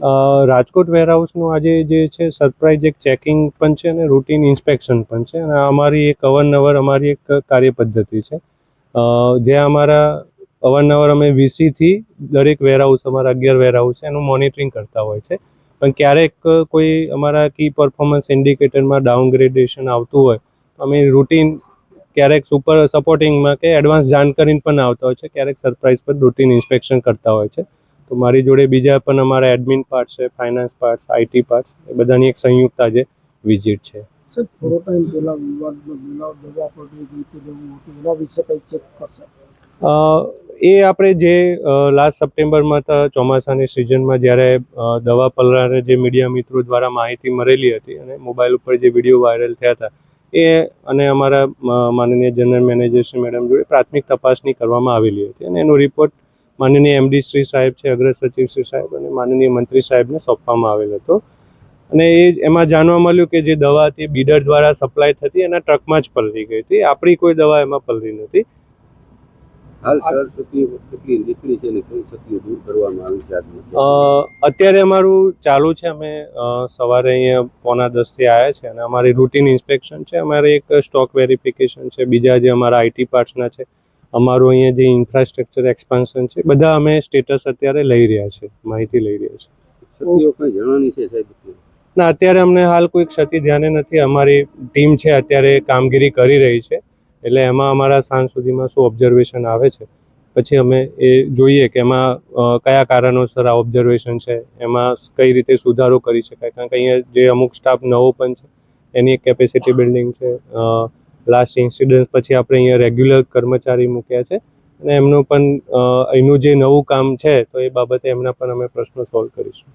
રાજકોટ વેરહાઉસનું આજે જે છે સરપ્રાઇઝ એક ચેકિંગ પણ છે અને રૂટીન ઇન્સ્પેક્શન પણ છે અને અમારી એક અવારનવાર અમારી એક કાર્યપદ્ધતિ છે જે અમારા અવારનવાર અમે વીસીથી દરેક વેરહાઉસ અમારા 11 વેરહાઉસ છે એનું મોનિટરિંગ કરતા હોય છે. પણ ક્યારેક કોઈ અમારા કી પરફોર્મન્સ ઇન્ડિકેટરમાં ડાઉનગ્રેડેશન આવતું હોય તો અમે રૂટીન ક્યારેક સપોર્ટિંગમાં કે એડવાન્સ જાણ કરીને પણ આવતા હોય છે, ક્યારેક સરપ્રાઇઝ પર રૂટીન ઇન્સ્પેક્શન કરતા હોય છે. તો મારી જોડે બીજા પણ અમારા એડમિન પાર્ટ છે, ફાઇનાન્સ પાર્ટ્સ, આઈટી પાર્ટ્સ, એ બધાની એક સંયુક્ત આજે વિઝિટ છે. સર, થોડો ટાઈમ પહેલા વિવાદમાં દવા પડી ગઈ કે જેવું હતું, એના વિશે કંઈ ચેક કરશે? એ આપણે જે લાસ્ટ સપ્ટેમ્બરમાં ચોમાસાની સિઝનમાં જ્યારે દવા પલરાને જે મીડિયા મિત્રો દ્વારા માહિતી મળેલી હતી અને મોબાઈલ ઉપર જે વિડીયો વાયરલ થયા હતા એ અને અમારા માનનીય જનરલ મેનેજર શ્રી મેડમ જોડે પ્રાથમિક તપાસણી કરવામાં આવેલી હતી અને એનો રિપોર્ટ માનનીય એમડી શ્રી સાહેબ છે, અગ્ર સચિવ શ્રી સાહેબ અને માનનીય મંત્રી સાહેબને સોંપવામાં આવેલ હતો. અને એમાં જાણવા મળ્યું કે જે દવા હતી બીડર દ્વારા સપ્લાય થતી એના ટ્રકમાં જ પલરી ગઈ હતી, આપણી કોઈ દવા એમાં પલરી નથી. હાલ સર કેટલી નીકળી છે ને કઈ ક્ષતિઓ દૂર કરવામાં આવી છે? અત્યારે અમારું ચાલુ છે. અમે સવારે અહીંયા 9:45 આવ્યા છે અને અમારી રૂટીન ઇન્સ્પેક્શન છે, અમારે એક સ્ટોક વેરિફિકેશન છે, બીજા જે અમારા આઈટી પાર્ટ્સના છે, અમારું અહીંયા જે ઇન્ફ્રાસ્ટ્રક્ચર એક્સપાન્શન છે, બધા અમે સ્ટેટસ અત્યારે લઈ રહ્યા છે, માહિતી લઈ રહ્યા છે. ક્ષતિઓ કઈ જણાની છે સાહેબ? ના, અત્યારે અમને હાલ કોઈ ક્ષતિ ધ્યાને નથી. અમારી ટીમ છે અત્યારે કામગીરી કરી રહી છે, એટલે એમાં અમારા સાંજ સુધીમાં શું ઓબ્ઝર્વેશન આવે છે પછી અમે એ જોઈએ કે એમાં કયા કારણોસર આ ઓબ્ઝર્વેશન છે, એમાં કઈ રીતે સુધારો કરી શકાય. કારણ કે અહીંયા જે અમુક સ્ટાફ નવો પણ છે એની કેપેસિટી બિલ્ડિંગ છે. લાસ્ટ ઇન્સિડન્ટ પછી આપણે અહીંયા રેગ્યુલર કર્મચારી મૂક્યા છે અને એમનું પણ એનું જે નવું કામ છે તો એ બાબતે એમના પણ અમે પ્રશ્નો સોલ્વ કરીશું.